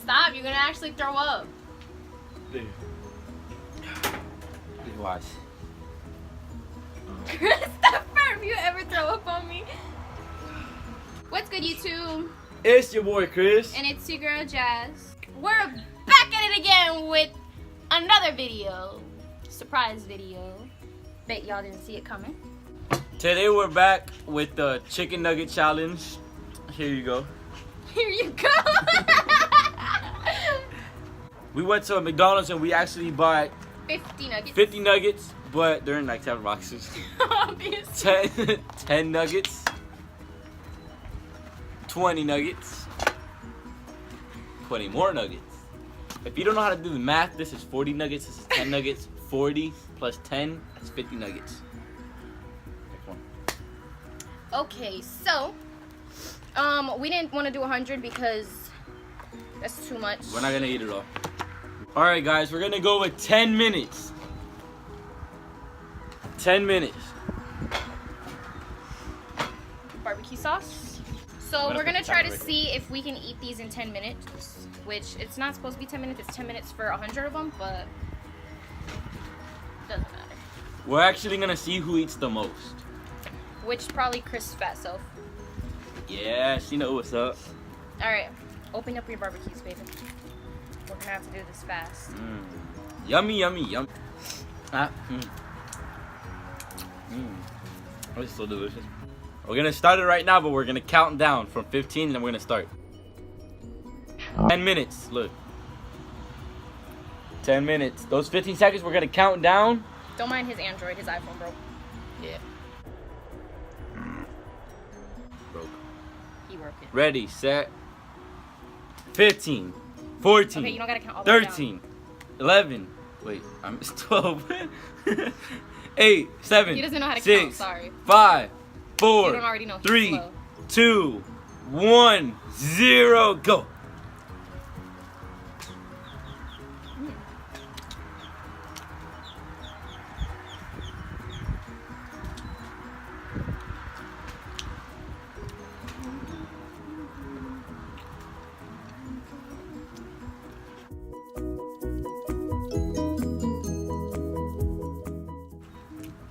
Stop, you're gonna actually throw up. Dude. Watch. Christopher, if you ever throw up on me. What's good, YouTube? It's your boy Chris. And it's your girl Jazz. We're back at it again with another video. Surprise video. Bet y'all didn't see it coming. Today we're back with the chicken nugget challenge. Here you go. Here you go. We went to a McDonald's and we actually bought 50 nuggets, but they're in like 7 boxes. Obviously. 10 nuggets. 20 nuggets. 20 more nuggets. If you don't know how to do the math, this is 40 nuggets, this is 10 nuggets. 40 plus 10, that's 50 nuggets. Next one. Okay, so we didn't want to do 100 because that's too much. We're not gonna eat it all. Alright guys, we're gonna go with 10 minutes. 10 minutes. Barbecue sauce. So we're gonna try to see if we can eat these in 10 minutes, which it's not supposed to be 10 minutes, it's 10 minutes for 100 of them, but doesn't matter. We're actually gonna see who eats the most. Which probably Chris' fat self. Yeah, she knows what's up. Alright, open up your barbecues, baby. We're gonna have to do this fast. Yummy, yummy, yum. Ah, Oh, it's so delicious. We're gonna start it right now, but we're gonna count down from 15 and then we're gonna start. 10 minutes, look. 10 minutes. Those 15 seconds, we're gonna count down. Don't mind his Android, his iPhone broke. Yeah. Broke. He broke it. Ready, set. 15, 14, Okay, you don't gotta count all the way 13, 11. Wait, I missed 12. 8, 7, He doesn't know how to 6, count, sorry. 5, 4, You don't already know. He's 3, slow. 2, 1, 0, go.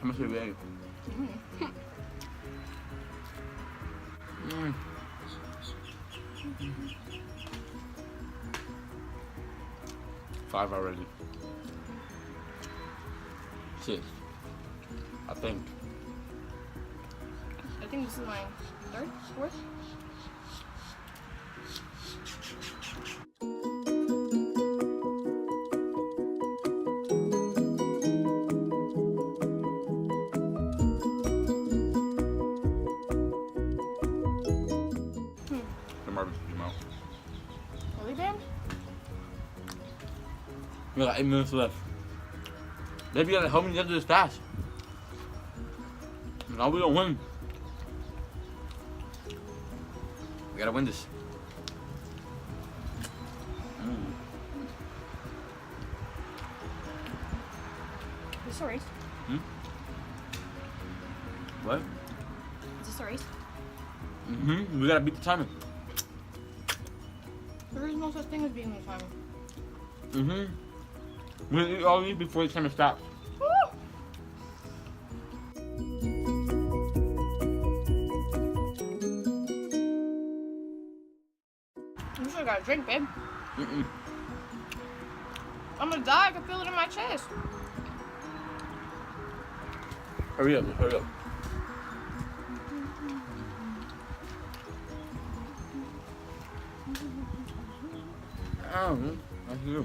How much are we? 5 already. 6. I think. I think this is my third, fourth. The barbecue came out. Really, babe? We got 8 minutes left. Baby, you gotta help me get this fast. Now we don't win. We gotta win this. Is this a race? What? Is this a race? We gotta beat the timing. There is no such thing as being the timing. We eat all these before the timer stops. You should got a drink, babe. I'm gonna die. I can feel it in my chest. Hurry up, hurry up. That's you.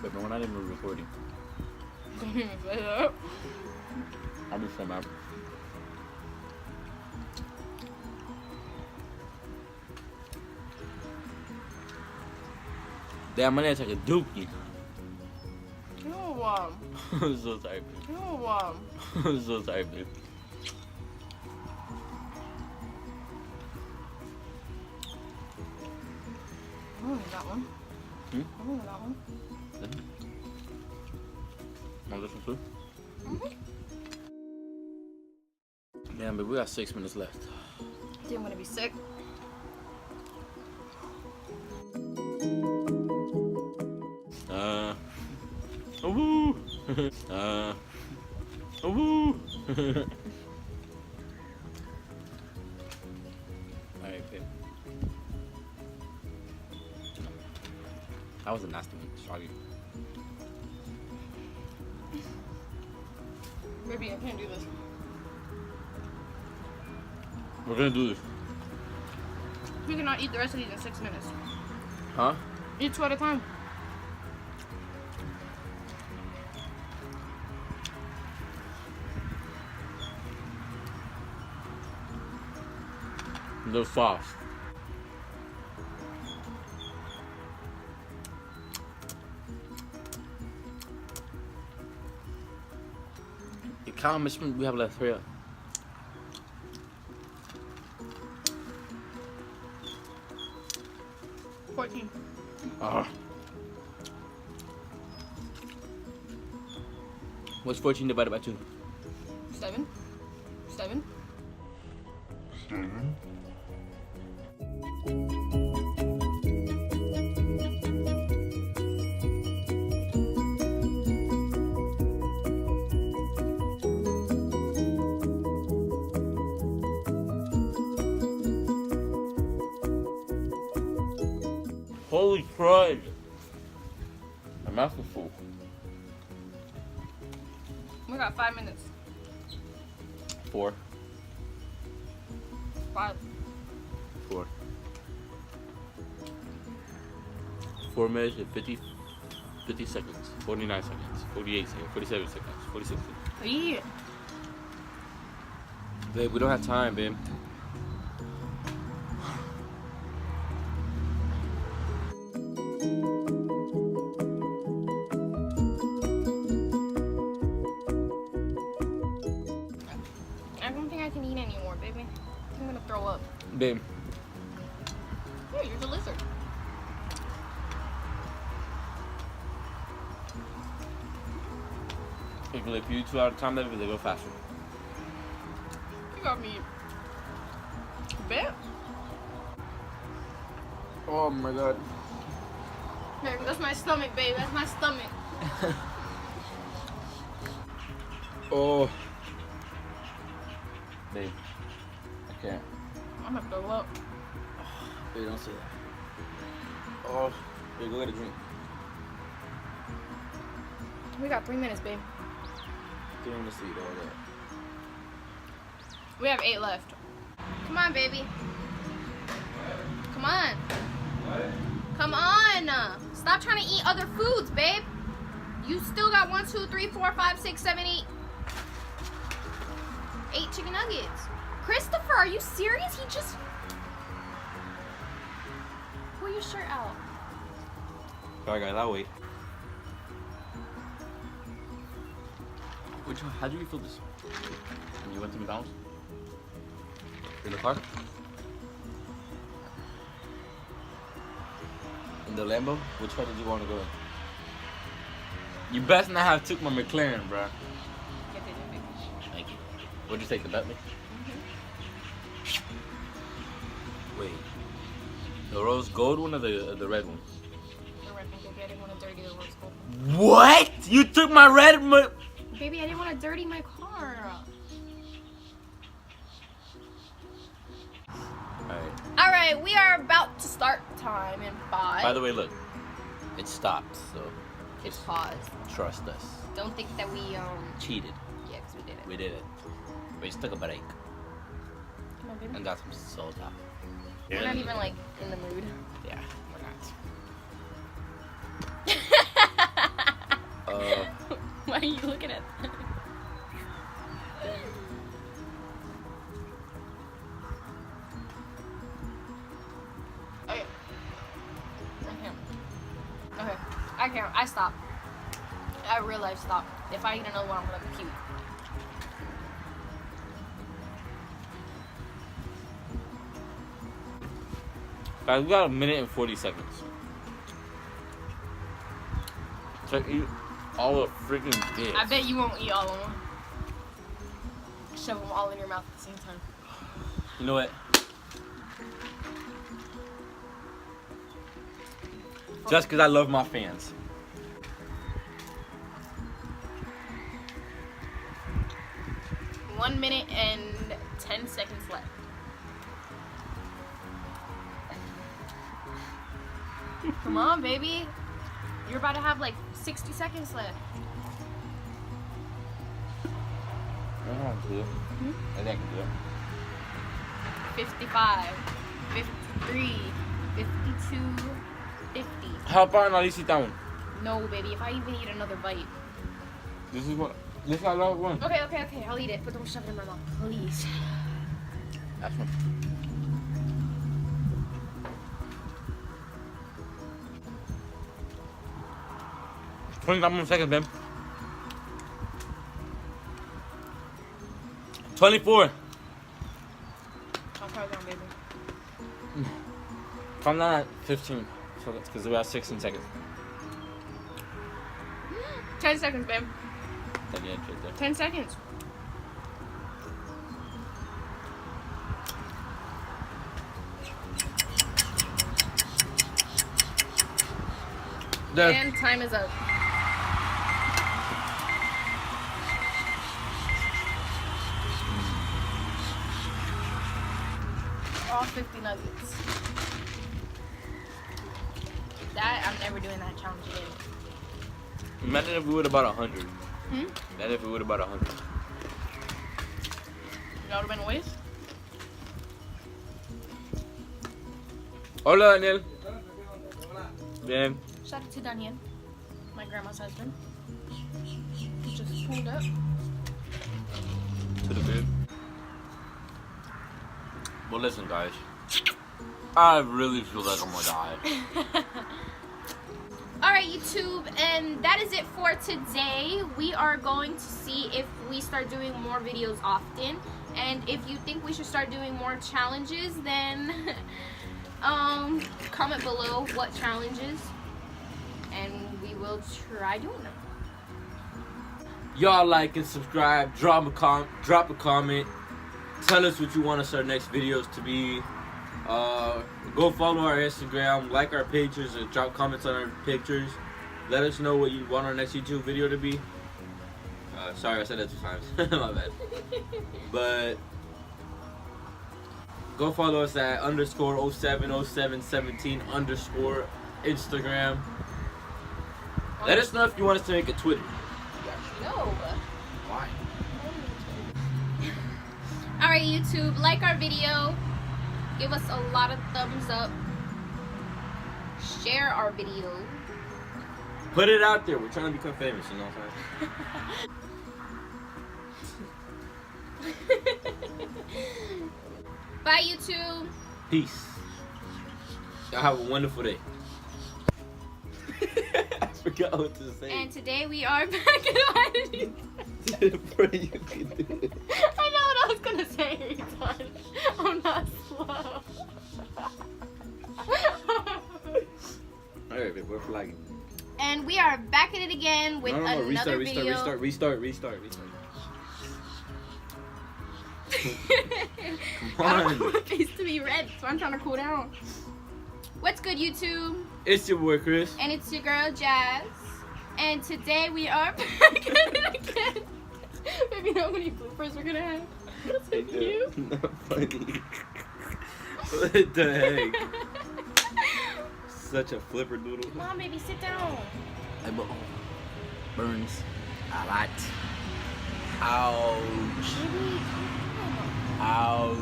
But we're not even recording. Don't even say that. I'll be so mad. Damn, my name's like a dookie. I'm so tired, babe. I'm so tired, babe. I only got one. I only got one. Want this one too? Damn, but we got 6 minutes left. Dude, I'm gonna be sick. Woo! Woo! Alright, babe. That was a nasty one. Sorry. Baby, I can't do this. We're gonna do this. We cannot eat the rest of these in 6 minutes. Huh? Eat 2 at a time. The sauce. It kind of makes me we have left here. What's 14 divided by 2? 7. 7. Holy Christ! My mouth is full. We got 5 minutes. 4. 5. 4. 4 minutes and 50 seconds. 49 seconds. 48 seconds. 47 seconds. 46 seconds. Yeah. Babe, we don't have time, babe. I don't think I can eat anymore, baby. I think I'm gonna throw up. Babe. Yeah, you're the lizard. If you 2 out of time, then they go faster. You got me. Bet. Oh my god. Baby, that's my stomach, babe. That's my stomach. Oh. Babe. I can't. I'm gonna throw up. Babe, don't say that. Oh. Babe, go get a drink. We got 3 minutes, babe. Get on the seat, all that. We have 8 left. Come on, baby. Come on. Come on. Stop trying to eat other foods, babe. You still got 1, 2, 3, 4, 5, 6, 7, 8. 8 chicken nuggets. Christopher, are you serious? He just... Pull your shirt out. Alright guys, I'll wait. How do you feel this? When you went to McDonald's? In the car? In the Lambo? Which car did you want to go in? You best not have took my McLaren, bro. Thank you. What'd you take, the Bentley? Wait. The rose gold one or the red one? The red one, baby. I didn't want to dirty the rose gold. What? You took my red Baby, I didn't want to dirty my car. Alright, we are about to start time in 5. By the way, look. It stopped, so Just pause. trust us. Don't think that we, Cheated. Yeah, because we did it. We did it. We just took a break Come on, baby. and got some soda. We're not even, like, in the mood. Yeah, we're not. Why are you looking at that? Okay. I can't. I stopped. I realized stop. If I eat another one, I'm gonna puke. Guys, we got a minute and 40 seconds. So eat all the freaking bits. I bet you won't eat all of them. shove them all in your mouth at the same time. You know what? Just because I love my fans. One minute and 10 seconds left. Come on, baby. You're about to have like 60 seconds left. I can do it. I think I can do it. 55, 53, 52, 50. How about I eat that one? No, baby, if I even eat another bite. This is I love one. Okay, I'll eat it, but don't shove it in my mouth, please. That's one. Seconds, babe. 24. I'll count down, baby. Calm down at 15. So that's because we have 16 seconds. 10 seconds, babe. At the end, right there. 10 seconds. There. And time is up. All 50 nuggets. That, I'm never doing that challenge again. Imagine if we would about 100. Hmm? Imagine if we would about 100. That would have been a waste. Hola, Daniel. Bien. Shout out to Daniel, my grandma's husband. He just pulled up. To the bed. Well, listen, guys. I really feel like I'm gonna die. Alright, YouTube, and that is it for today. We are going to see if we start doing more videos often. And if you think we should start doing more challenges, then comment below what challenges, and we will try doing them. Y'all like and subscribe. Drop a comment. Tell us what you want us our next videos to be. Go follow our Instagram, like our pages, and drop comments on our pictures. Let us know what you want our next YouTube video to be. Sorry, I said that 2 times. My bad. But go follow us at _070717 _ Instagram. Let us know if you want us to make a Twitter. No. Why? Alright, YouTube, like our video. Give us a lot of thumbs up. Share our video. Put it out there. We're trying to become famous, you know what I'm saying? Bye, YouTube. Peace. Y'all have a wonderful day. I forgot what to say. And today we are back in Idaho. Before you can do it. I know what I was gonna say, retard. I'm not slow. Alright, babe, we're flagging. And we are back at it again with another video. Restart. I don't want my face to be red, so I'm trying to cool down. What's good, YouTube? It's your boy Chris. And it's your girl Jazz. And today we are back at it again. Maybe you know how many bloopers we're gonna have? That's so cute. Not funny. What the heck? Such a flipper doodle. Come on, baby, sit down. Burns a lot. Ouch. Baby, Ow.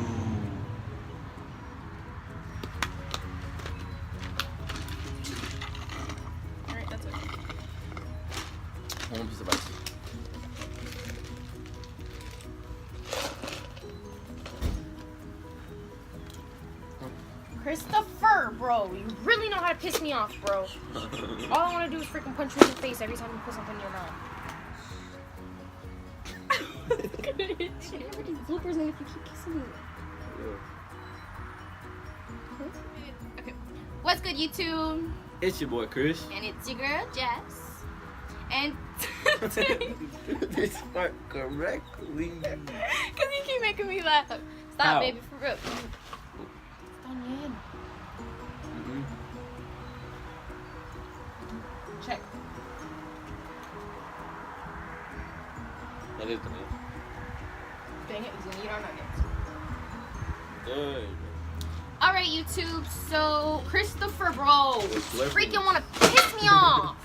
alright, that's okay. One piece of ice. Christopher, bro, you really know how to piss me off, bro. All I want to do is freaking punch you in the face every time you put something in your mouth. I'm gonna hit you. Everybody's bloopers and if you keep kissing me. Okay. What's good, YouTube? It's your boy Chris. And it's your girl, Jess. And This part correctly. because you me laugh. Stop, How? baby, for real. It's on your head. Mm-hmm. Check. That is the name. Dang it, he's gonna eat our nuggets. Good. Alright, YouTube, so Christopher, bro, slurping. freaking wanna piss me off.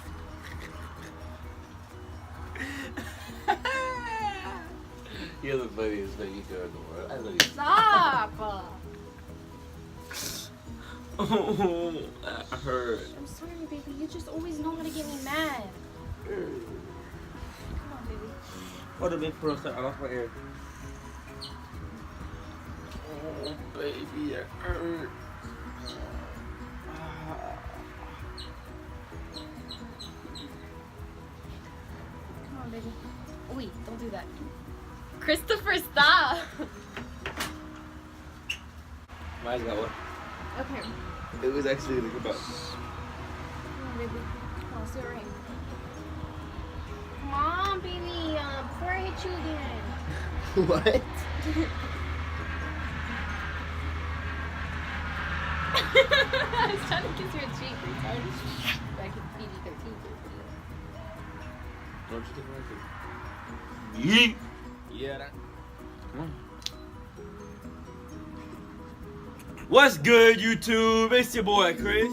You're the funniest baby girl in the world. I love you. Stop. Oh, that hurt. I'm sorry, baby. You just always know how to get me mad. Come on, baby. What a big for a second. I lost my ear. Oh, baby, it hurt. Come on, baby. Oh, wait, don't do that. Christopher, stop. My eyes got what? Okay. It was actually like about. Come on, baby. Come on, sit right here. Come on, baby. Before I hit you again. What? I was trying to kiss your cheek, retarded. Back in PG-13. Don't you take my Yeet. Yeah, that. Come on. What's good, YouTube? It's your boy, Chris.